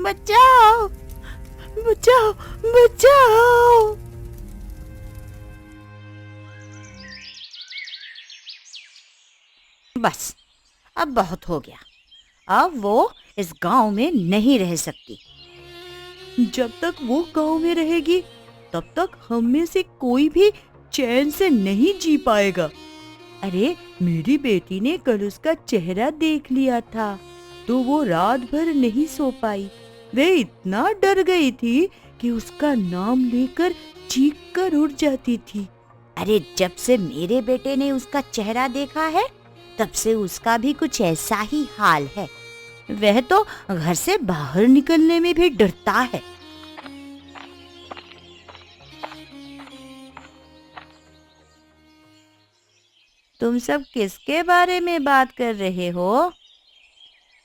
बचाओ, बचाओ, बचाओ। बस, अब बहुत हो गया। अब वो इस गांव में नहीं रह सकती। जब तक वो गांव में रहेगी तब तक हम में से कोई भी चैन से नहीं जी पाएगा। अरे, मेरी बेटी ने कल उसका चेहरा देख लिया था तो वो रात भर नहीं सो पाई। वे इतना डर गई थी कि उसका नाम लेकर चीख कर उठ जाती थी। अरे, जब से मेरे बेटे ने उसका चेहरा देखा है तब से उसका भी कुछ ऐसा ही हाल है। वह तो घर से बाहर निकलने में भी डरता है। तुम सब किसके बारे में बात कर रहे हो?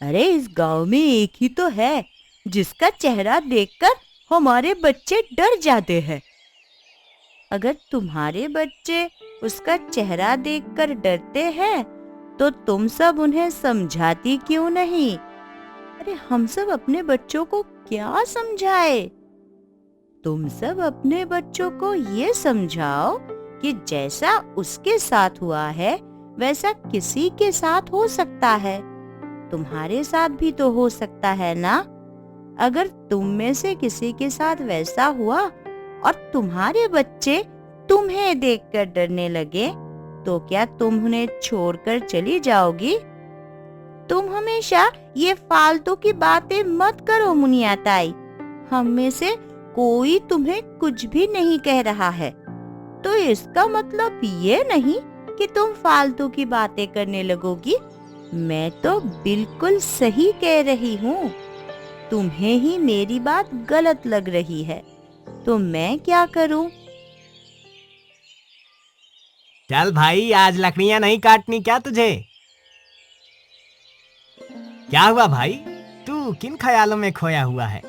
अरे, इस गांव में एक ही तो है जिसका चेहरा देखकर हमारे बच्चे डर जाते हैं। अगर तुम्हारे बच्चे उसका चेहरा देखकर डरते हैं तो तुम सब उन्हें समझाती क्यों नहीं? अरे, हम सब अपने बच्चों को क्या समझाए? तुम सब अपने बच्चों को ये समझाओ कि जैसा उसके साथ हुआ है वैसा किसी के साथ हो सकता है। तुम्हारे साथ भी तो हो सकता है ना? अगर तुम में से किसी के साथ वैसा हुआ और तुम्हारे बच्चे तुम्हें देखकर डरने लगे तो क्या तुम उन्हें छोड़कर चली जाओगी? तुम हमेशा ये फालतू की बातें मत करो मुनिया ताई। हम में से कोई तुम्हें कुछ भी नहीं कह रहा है तो इसका मतलब ये नहीं कि तुम फालतू की बातें करने लगोगी। मैं तो बिल्कुल सही कह रही हूँ। तुम्हें ही मेरी बात गलत लग रही है तो मैं क्या करूँ? चल भाई, आज लकड़ियां नहीं काटनी क्या तुझे? क्या हुआ भाई, तू किन ख्यालों में खोया हुआ है?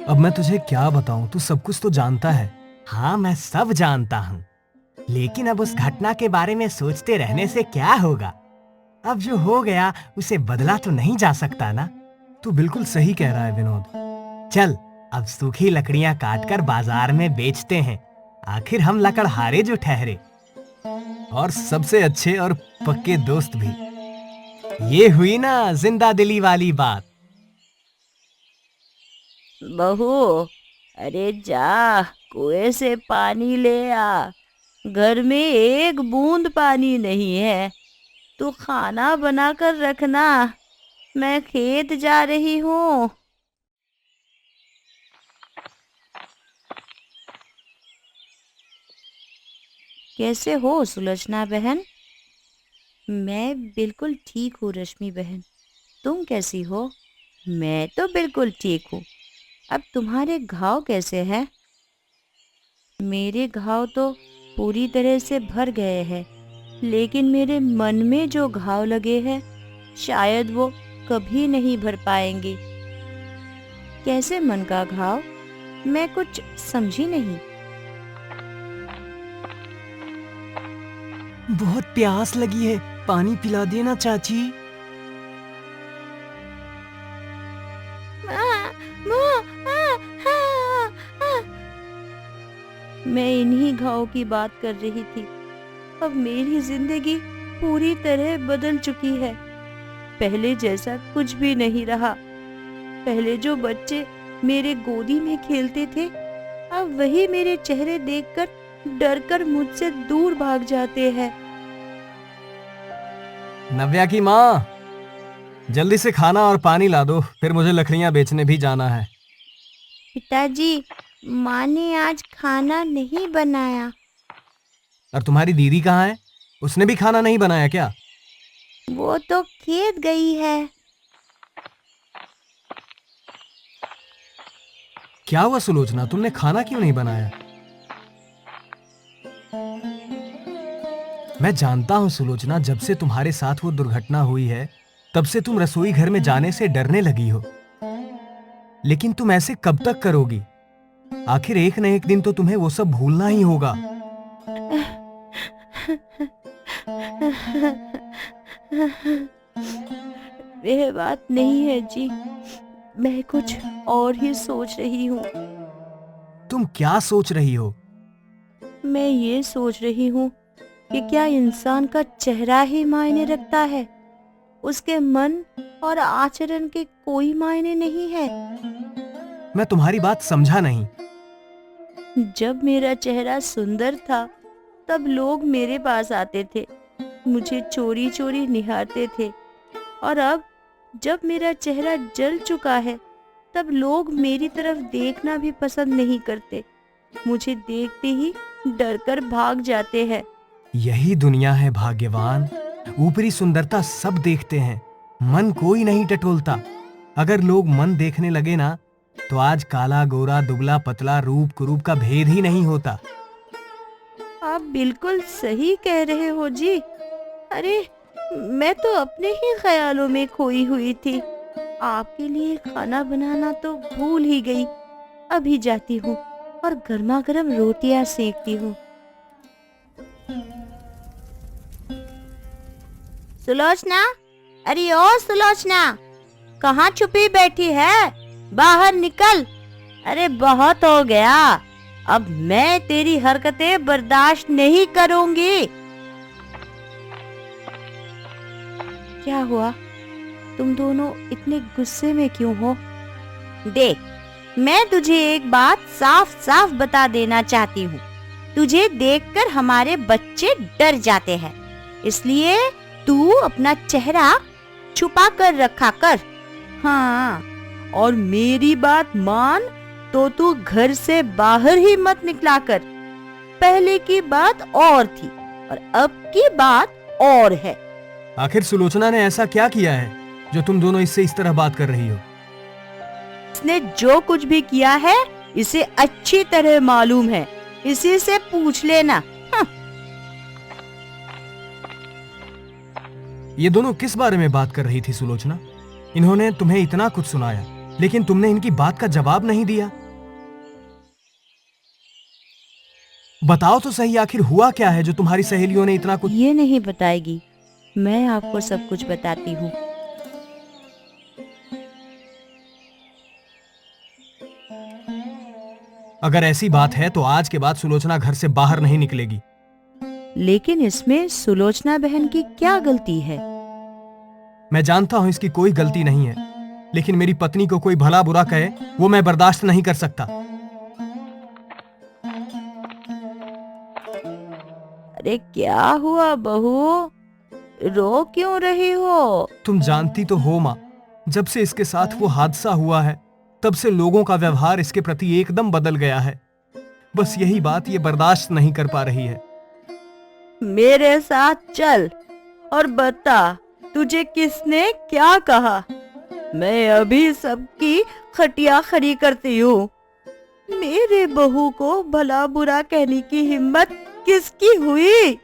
अब मैं तुझे क्या बताऊं, तू सब कुछ तो जानता है। हाँ, मैं सब जानता हूँ, लेकिन अब उस घटना के बारे में सोचते रहने से क्या होगा? अब जो हो गया उसे बदला तो नहीं जा सकता ना। तू बिल्कुल सही कह रहा है विनोद। चल, अब सूखी लकड़ियां काटकर बाजार में बेचते हैं। आखिर हम लकड़हारे जो ठहरे, और सबसे अच्छे और पक्के दोस्त भी। ये हुई ना जिंदा दिली वाली बात। बहू, अरे जा, कुएं से पानी ले आ। घर में एक बूंद पानी नहीं है। तू खाना बनाकर रखना, मैं खेत जा रही हूँ। कैसे हो सुलोचना बहन? मैं बिल्कुल ठीक हूँ रश्मि बहन। तुम कैसी हो? मैं तो बिल्कुल ठीक हूँ। अब तुम्हारे घाव कैसे हैं? मेरे घाव तो पूरी तरह से भर गए हैं, लेकिन मेरे मन में जो घाव लगे हैं शायद वो कभी नहीं भर पाएंगे। कैसे मन का घाव? मैं कुछ समझी नहीं। बहुत प्यास लगी है, पानी पिला देना चाची। मैं इन्हीं घाव की बात कर रही थी। अब मेरी जिंदगी पूरी तरह बदल चुकी है। पहले जैसा कुछ भी नहीं रहा। पहले जो बच्चे मेरे गोदी में खेलते थे अब वही मेरे चेहरे देखकर डरकर मुझसे दूर भाग जाते हैं। नव्या की माँ, जल्दी से खाना और पानी ला दो, फिर मुझे लकड़ियां बेचने भी जाना है। पिताजी, माँ ने आज खाना नहीं बनाया। और तुम्हारी दीदी कहाँ है? उसने भी खाना नहीं बनाया क्या? वो तो खेत गई है। क्या हुआ सुलोचना, तुमने खाना क्यों नहीं बनाया? मैं जानता हूँ सुलोचना, जब से तुम्हारे साथ वो दुर्घटना हुई है तब से तुम रसोई घर में जाने से डरने लगी हो। लेकिन तुम ऐसे कब तक करोगी? आखिर एक न एक दिन तो तुम्हें वो सब भूलना ही होगा। वह बात नहीं है जी। मैं कुछ और ही सोच रही हूँ। तुम क्या सोच रही हो? मैं ये सोच रही हूँ कि क्या इंसान का चेहरा ही मायने रखता है, उसके मन और आचरण के कोई मायने नहीं है। मैं तुम्हारी बात समझा नहीं। जब मेरा चेहरा सुंदर था तब लोग मेरे पास आते थे, मुझे चोरी चोरी निहारते थे, और अब जब मेरा चेहरा जल चुका है तब लोग मेरी तरफ देखना भी पसंद नहीं करते, मुझे देखते ही डरकर भाग जाते हैं। यही दुनिया है भाग्यवान। ऊपरी सुंदरता सब देखते हैं, मन कोई नहीं टटोलता। अगर लोग मन देखने लगे ना, तो आज काला गोरा दुबला पतला रूप कुरूप का भेद ही नहीं होता। आप बिल्कुल सही कह रहे हो जी। अरे, मैं तो अपने ही ख्यालों में खोई हुई थी। आपके लिए खाना बनाना तो भूल ही गई। अभी जाती हूँ और गर्मा गर्म रोटियां सेकती हूँ। सुलोचना, अरे ओ सुलोचना, कहाँ छुपी बैठी है? बाहर निकल। अरे बहुत हो गया, अब मैं तेरी हरकतें बर्दाश्त नहीं करूंगी। क्या हुआ? तुम दोनों इतने गुस्से में क्यों हो? देख, मैं तुझे एक बात साफ साफ बता देना चाहती हूँ। तुझे देखकर हमारे बच्चे डर जाते हैं, इसलिए तू अपना चेहरा छुपा कर रखा कर। हाँ, और मेरी बात मान तो तू घर से बाहर ही मत निकला कर। पहले की बात और थी और अब की बात और है। आखिर सुलोचना ने ऐसा क्या किया है जो तुम दोनों इससे इस तरह बात कर रही हो? इसने जो कुछ भी किया है इसे अच्छी तरह मालूम है, इसी से पूछ लेना। ये दोनों किस बारे में बात कर रही थी सुलोचना? इन्होंने तुम्हें इतना कुछ सुनाया, लेकिन तुमने इनकी बात का जवाब नहीं दिया। बताओ तो सही, आखिर हुआ क्या है जो तुम्हारी सहेलियों ने इतना कुछ? ये नहीं बताएगी, मैं आपको सब कुछ बताती हूँ। अगर ऐसी बात है तो आज के बाद सुलोचना घर से बाहर नहीं निकलेगी। लेकिन इसमें सुलोचना बहन की क्या गलती है? मैं जानता हूं इसकी कोई गलती नहीं है, लेकिन मेरी पत्नी को कोई भला बुरा कहे वो मैं बर्दाश्त नहीं कर सकता। अरे क्या हुआ बहू, रो क्यों रही हो? तुम जानती तो हो माँ, जब से इसके साथ वो हादसा हुआ है तब से लोगों का व्यवहार इसके प्रति एकदम बदल गया है। बस यही बात ये बर्दाश्त नहीं कर पा रही है। मेरे साथ चल और बता तुझे किसने क्या कहा। मैं अभी सबकी खटिया खड़ी करती हूँ। मेरे बहू को भला बुरा कहने की हिम्मत किसकी हुई?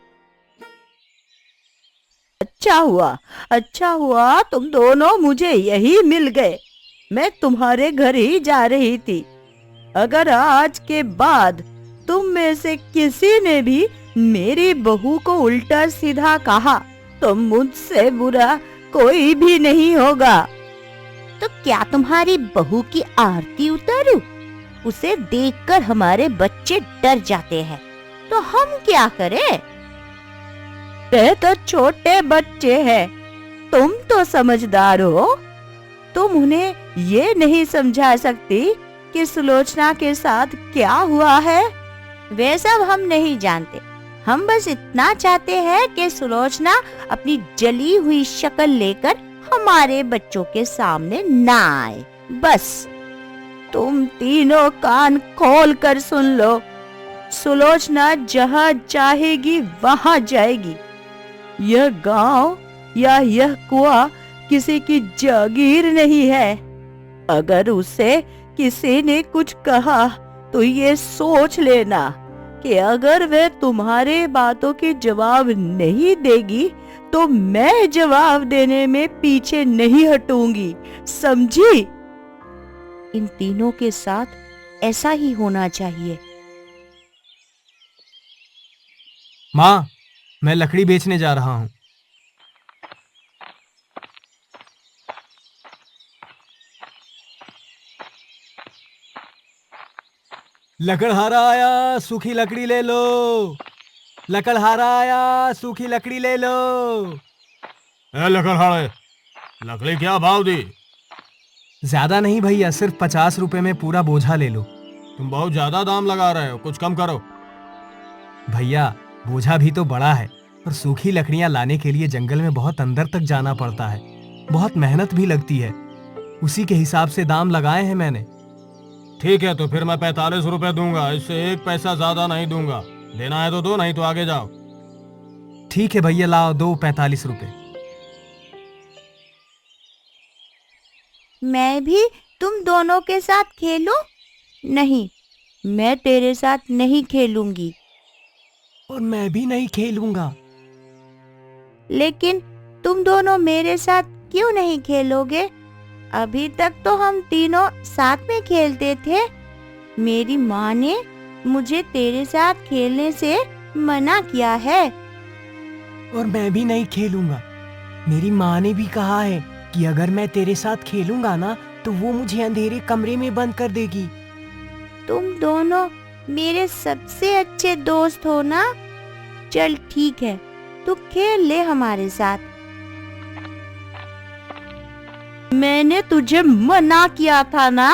अच्छा हुआ तुम दोनों मुझे यही मिल गए। मैं तुम्हारे घर ही जा रही थी। अगर आज के बाद तुम में से किसी ने भी मेरी बहू को उल्टा सीधा कहा तो मुझसे बुरा कोई भी नहीं होगा। तो क्या तुम्हारी बहू की आरती उतारूं? उसे देखकर हमारे बच्चे डर जाते हैं, तो हम क्या करें? ते तो छोटे बच्चे हैं, तुम तो समझदार हो। तुम उन्हें ये नहीं समझा सकती कि सुलोचना के साथ क्या हुआ है। वे सब हम नहीं जानते, हम बस इतना चाहते हैं कि सुलोचना अपनी जली हुई शक्ल लेकर हमारे बच्चों के सामने ना आए। बस तुम तीनों कान खोल कर सुन लो, सुलोचना जहाँ चाहेगी वहाँ जाएगी। यह गांव या यह कुआं किसी की जागीर नहीं है। अगर उसे किसी ने कुछ कहा तो ये सोच लेना कि अगर वे तुम्हारे बातों के जवाब नहीं देगी तो मैं जवाब देने में पीछे नहीं हटूंगी, समझी? इन तीनों के साथ ऐसा ही होना चाहिए। माँ, मैं लकड़ी बेचने जा रहा हूँ। लकड़हारा आया, सूखी लकड़ी ले लो। लकड़हारा आया, सूखी लकड़ी ले लो। ए लकड़हारे, लकड़ी क्या भाव दी? ज्यादा नहीं भैया, सिर्फ 50 रुपए में पूरा बोझा ले लो। तुम बहुत ज्यादा दाम लगा रहे हो, कुछ कम करो। भैया बोझा भी तो बड़ा है, और सूखी लकड़ियां लाने के लिए जंगल में बहुत अंदर तक जाना पड़ता है, बहुत मेहनत भी लगती है। उसी के हिसाब से दाम लगाए हैं मैंने। ठीक है, तो फिर मैं 45 रुपए दूंगा, इससे 1 पैसा ज्यादा नहीं दूंगा। देना है तो दो, नहीं तो आगे जाओ। ठीक है भैया, लाओ दो 45 रुपए। मैं भी तुम दोनों के साथ खेलूं? नहीं, मैं तेरे साथ नहीं खेलूंगी। और मैं भी नहीं खेलूंगा। लेकिन तुम दोनों मेरे साथ क्यों नहीं खेलोगे? अभी तक तो हम तीनों साथ में खेलते थे। मेरी माँ ने मुझे तेरे साथ खेलने से मना किया है। और मैं भी नहीं खेलूंगा। मेरी माँ ने भी कहा है कि अगर मैं तेरे साथ खेलूंगा ना तो वो मुझे अंधेरे कमरे में बंद कर देगी। तुम दोनों मेरे सबसे अच्छे दोस्त हो ना? चल ठीक है, तू खेल ले हमारे साथ। मैंने तुझे मना किया था ना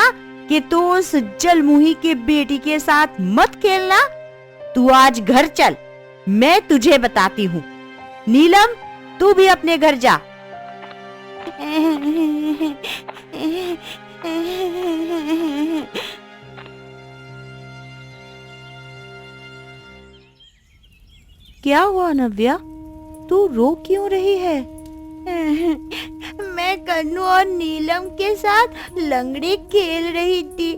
कि तू उस जलमुही के बेटी के साथ मत खेलना। तू आज घर चल, मैं तुझे बताती हूँ। नीलम, तू भी अपने घर जा। क्या हुआ नव्या? तू रो क्यों रही है? मैं कन्नू और नीलम के साथ लंगड़ी खेल रही थी,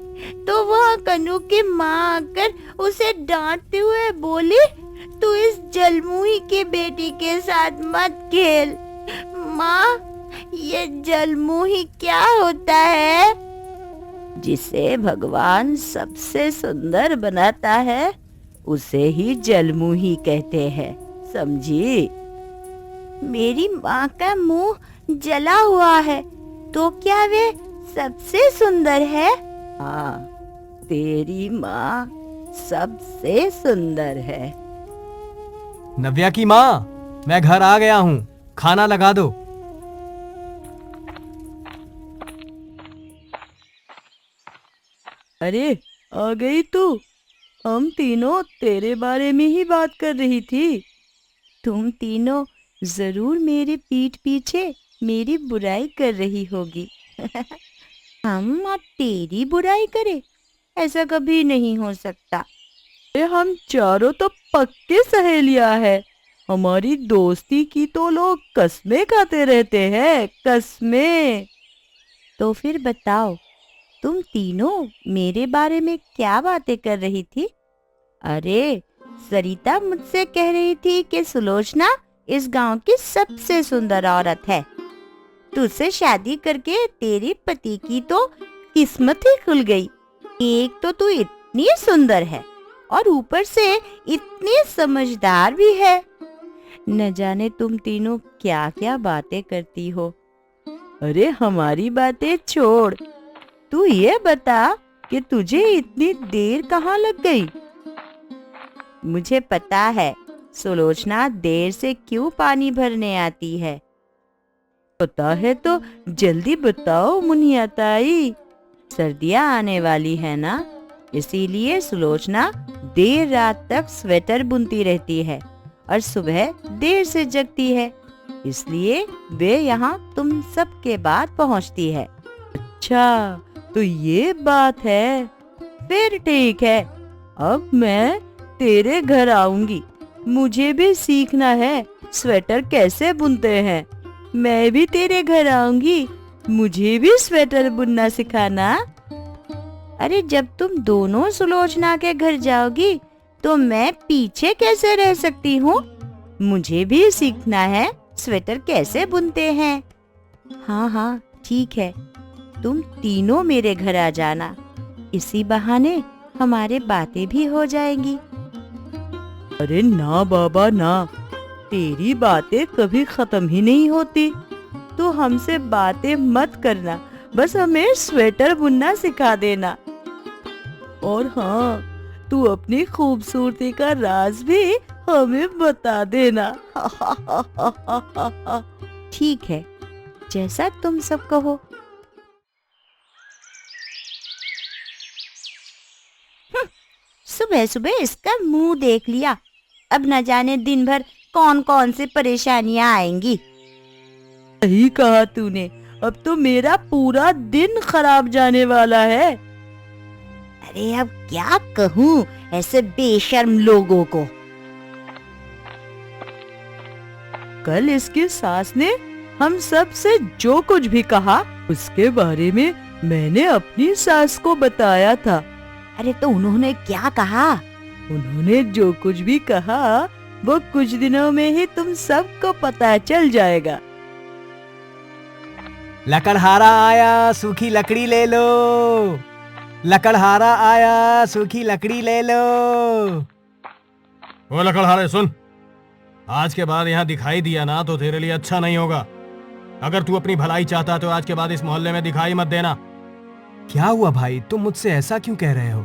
तो वहाँ कन्नू की माँ आकर उसे डांटते हुए बोली, तू इस जलमुही की बेटी के साथ मत खेल। माँ, ये जलमुही क्या होता है? जिसे भगवान सबसे सुंदर बनाता है उसे ही जलमुही कहते हैं, समझी? मेरी माँ का मुंह जला हुआ है, तो क्या वे सबसे सुंदर है? हाँ, तेरी माँ सबसे सुंदर है। नव्या की माँ, मैं घर आ गया हूँ, खाना लगा दो। अरे आ गई तू? हम तीनों तेरे बारे में ही बात कर रही थी। तुम तीनों जरूर मेरे पीठ पीछे मेरी बुराई कर रही होगी। हम अब तेरी बुराई करें? ऐसा कभी नहीं हो सकता। अरे हम चारों तो पक्के सहेलियां हैं। हमारी दोस्ती की तो लोग कसमें खाते रहते हैं, कसमें। तो फिर बताओ, तुम तीनों मेरे बारे में क्या बातें कर रही थी? अरे सरिता मुझसे कह रही थी कि सुलोचना इस गांव की सबसे सुंदर औरत है। तुझसे शादी करके तेरे पति की तो किस्मत ही खुल गई। एक तो तू इतनी सुंदर है और ऊपर से इतनी समझदार भी है। न जाने तुम तीनों क्या क्या बातें करती हो। अरे हमारी बातें छोड़, तू ये बता कि तुझे इतनी देर कहाँ लग गई? मुझे पता है सुलोचना देर से क्यों पानी भरने आती है। पता है तो जल्दी बताओ मुनिया ताई। सर्दियाँ आने वाली है ना, इसीलिए सुलोचना देर रात तक स्वेटर बुनती रहती है और सुबह देर से जगती है। इसलिए वे यहाँ तुम सबके बाद पहुँचती है। अच्छा, तो ये बात है। फिर ठीक है, अब मैं तेरे घर आऊंगी। मुझे भी सीखना है स्वेटर कैसे बुनते हैं। मैं भी तेरे घर आऊंगी, मुझे भी स्वेटर बुनना सिखाना। अरे जब तुम दोनों सुलोचना के घर जाओगी तो मैं पीछे कैसे रह सकती हूँ? मुझे भी सीखना है स्वेटर कैसे बुनते हैं। हाँ हाँ ठीक है, तुम तीनों मेरे घर आ जाना। इसी बहाने हमारे बातें भी हो जाएंगी। अरे ना बाबा ना, तेरी बातें कभी खत्म ही नहीं होती। तू हमसे बातें मत करना, बस हमें स्वेटर बुनना सिखा देना। और हाँ, तू अपनी खूबसूरती का राज भी हमें बता देना। ठीक है, जैसा तुम सब कहो। सुबह सुबह इसका मुंह देख लिया। अब न जाने दिन भर कौन कौन से परेशानियां आएंगी। सही कहा तूने, अब तो मेरा पूरा दिन खराब जाने वाला है। अरे अब क्या कहूँ ऐसे बेशर्म लोगों को। कल इसकी सास ने हम सब से जो कुछ भी कहा उसके बारे में मैंने अपनी सास को बताया था। अरे तो उन्होंने क्या कहा? उन्होंने जो कुछ भी कहा वो कुछ दिनों में ही तुम सबको पता चल जाएगा। लकड़हारा आया, सूखी लकड़ी ले लो। लकड़हारा आया, सूखी लकड़ी ले लो। वो लकड़हारे सुन, आज के बाद यहाँ दिखाई दिया ना तो तेरे लिए अच्छा नहीं होगा। अगर तू अपनी भलाई चाहता तो आज के बाद इस मोहल्ले में दिखाई मत देना। क्या हुआ भाई, तुम मुझसे ऐसा क्यों कह रहे हो?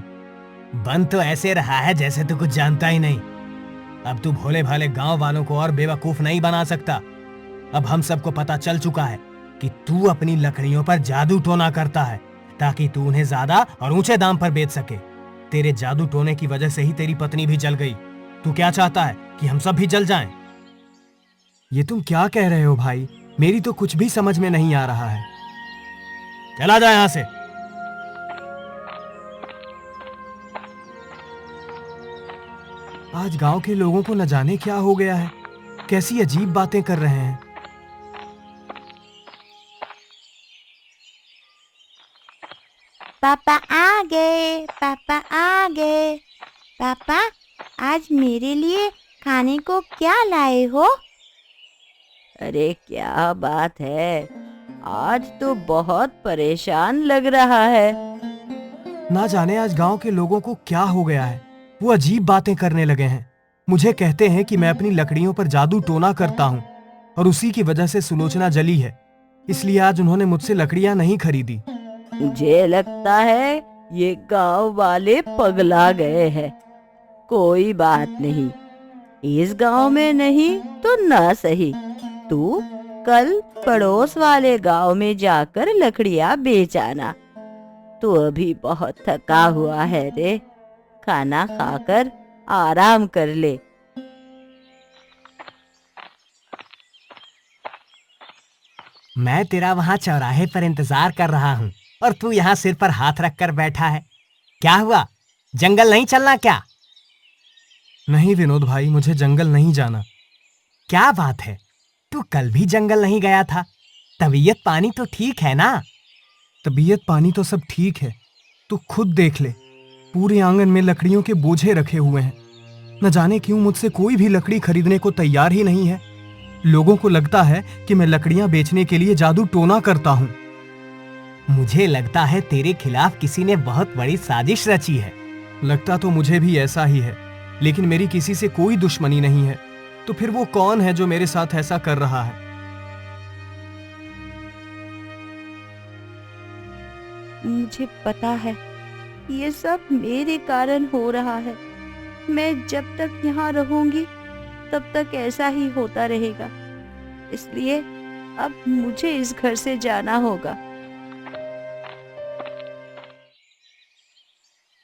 बन तो ऐसे रहा है जैसे तू कुछ जानता ही नहीं। अब तू भोले भाले गांव वालों को और बेवकूफ नहीं बना सकता। अब हम सबको पता चल चुका है कि तू अपनी लकड़ियों पर जादू टोना करता है ताकि तू उन्हें ज्यादा और ऊंचे दाम पर बेच सके। तेरे जादू टोने की वजह से ही तेरी पत्नी भी जल गई। तू क्या चाहता है कि हम सब भी जल जाएं? ये तुम क्या कह रहे हो भाई? मेरी तो कुछ भी समझ में नहीं आ रहा है। चला जा यहाँ से। आज गांव के लोगों को न जाने क्या हो गया है, कैसी अजीब बातें कर रहे हैं। पापा आ गए, पापा आ गए। पापा, आज मेरे लिए खाने को क्या लाए हो? अरे क्या बात है, आज तो बहुत परेशान लग रहा है। ना जाने आज गांव के लोगों को क्या हो गया है, वो अजीब बातें करने लगे हैं। मुझे कहते हैं कि मैं अपनी लकड़ियों पर जादू टोना करता हूँ और उसी की वजह से सुलोचना जली है, इसलिए आज उन्होंने मुझसे लकड़ियां नहीं खरीदी। मुझे लगता है ये गांव वाले पगला गए हैं। कोई बात नहीं, इस गांव में नहीं तो ना सही, तू कल पड़ोस वाले गांव में जाकर लकड़ियां बेच आना। तू अभी बहुत थका हुआ है रे, खाना खाकर आराम कर ले। मैं तेरा वहां चौराहे पर इंतजार कर रहा हूँ और तू यहाँ सिर पर हाथ रखकर बैठा है। क्या हुआ, जंगल नहीं चलना क्या? नहीं विनोद भाई, मुझे जंगल नहीं जाना। क्या बात है, तू कल भी जंगल नहीं गया था? तबीयत पानी तो ठीक है ना? तबीयत पानी तो सब ठीक है, तू खुद देख ले, पूरे आंगन में लकड़ियों के बोझे रखे हुए हैं। न जाने क्यों मुझसे कोई भी लकड़ी खरीदने को तैयार ही नहीं है। लोगों को लगता है कि मैं लकड़ियां बेचने के लिए जादू टोना करता हूँ। मुझे लगता है तेरे खिलाफ किसी ने बहुत बड़ी साजिश रची है। लगता तो मुझे भी ऐसा ही है, लेकिन मेरी किसी से कोई दुश्मनी नहीं है, तो फिर वो कौन है जो मेरे साथ ऐसा कर रहा है? मुझे पता है ये सब मेरे कारण हो रहा है। मैं जब तक यहाँ रहूंगी तब तक ऐसा ही होता रहेगा, इसलिए अब मुझे इस घर से जाना होगा।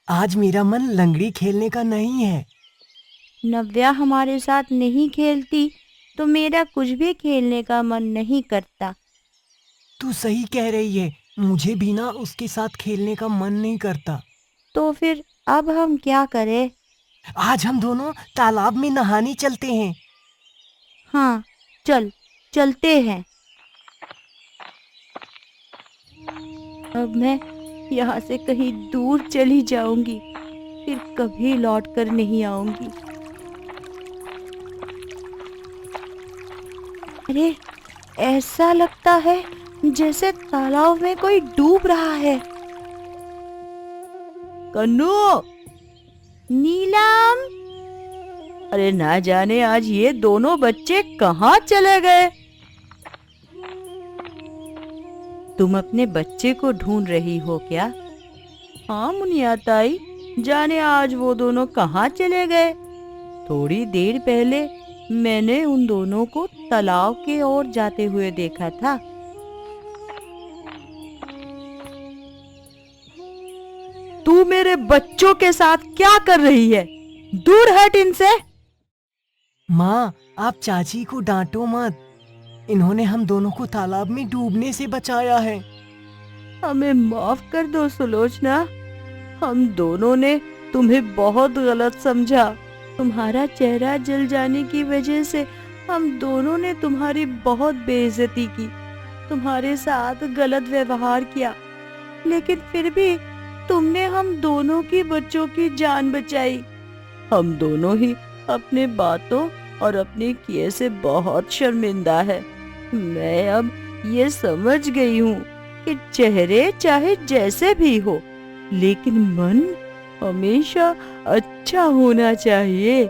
आज मेरा मन लंगड़ी खेलने का नहीं है। नव्या हमारे साथ नहीं खेलती तो मेरा कुछ भी खेलने का मन नहीं करता। तू सही कह रही है, मुझे भी ना उसके साथ खेलने का मन नहीं करता। तो फिर अब हम क्या करें? आज हम दोनों तालाब में नहाने चलते हैं। हाँ, चलते हैं। अब मैं यहाँ से कहीं दूर चली जाऊंगी, फिर कभी लौट कर नहीं आऊंगी। अरे, ऐसा लगता है जैसे तालाब में कोई डूब रहा है। कन्नू, नीलम, अरे ना जाने आज ये दोनों बच्चे कहाँ चले गए। तुम अपने बच्चे को ढूंढ रही हो क्या? हाँ मुनिया ताई, जाने आज वो दोनों कहाँ चले गए। थोड़ी देर पहले मैंने उन दोनों को तालाब की ओर जाते हुए देखा था। तू मेरे बच्चों के साथ क्या कर रही है? दूर हट इनसे। माँ, आप चाची को डांटो मत। इन्होंने हम दोनों को तालाब में डूबने से बचाया है। हमें माफ कर दो सुलोचना, हम दोनों ने तुम्हें बहुत गलत समझा। तुम्हारा चेहरा जल जाने की वजह से हम दोनों ने तुम्हारी बहुत बेइज्जती की, तुम्हारे साथ गलत व्यवहार किया, लेकिन फिर भी तुमने हम दोनों की बच्चों की जान बचाई। हम दोनों ही अपने बातों और अपने किए से बहुत शर्मिंदा है। मैं अब ये समझ गई हूँ कि चेहरे चाहे जैसे भी हो, लेकिन मन हमेशा अच्छा होना चाहिए।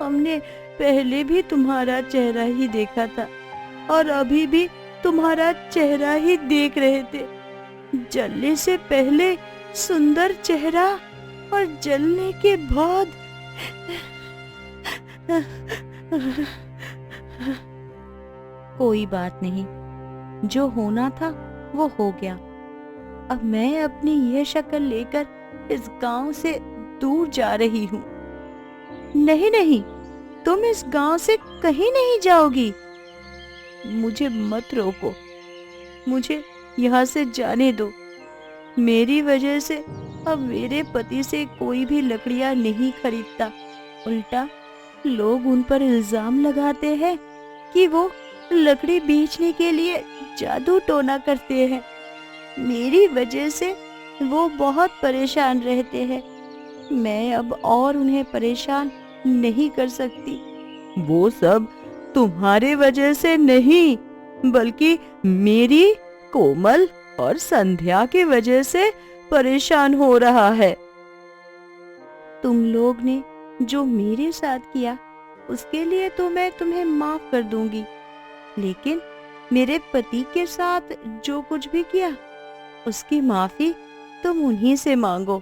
हमने पहले भी तुम्हारा चेहरा ही देखा था और अभी भी तुम्हारा चेहरा ही देख रहे थे। जलने से पहले सुंदर चेहरा और जलने के बाद कोई बात नहीं, जो होना था वो हो गया। अब मैं अपनी यह शक्ल लेकर इस गांव से दूर जा रही हूँ। नहीं नहीं, तुम इस गांव से कहीं नहीं जाओगी। मुझे मत रोको, मुझे यहाँ से जाने दो। मेरी वजह से अब मेरे पति से कोई भी लकड़ियाँ नहीं खरीदता। उल्टा लोग उन पर इल्जाम लगाते हैं कि वो लकड़ी बेचने के लिए जादू टोना करते हैं। मेरी वजह से वो बहुत परेशान रहते हैं। मैं अब और उन्हें परेशान नहीं कर सकती। वो सब तुम्हारे वजह से नहीं, बल्कि मेरी, कोमल और संध्या की वजह से परेशान हो रहा है। तुम लोग ने जो मेरे साथ किया उसके लिए तो मैं तुम्हें माफ कर दूंगी, लेकिन मेरे पति के साथ जो कुछ भी किया उसकी माफी तुम उन्हीं से मांगो।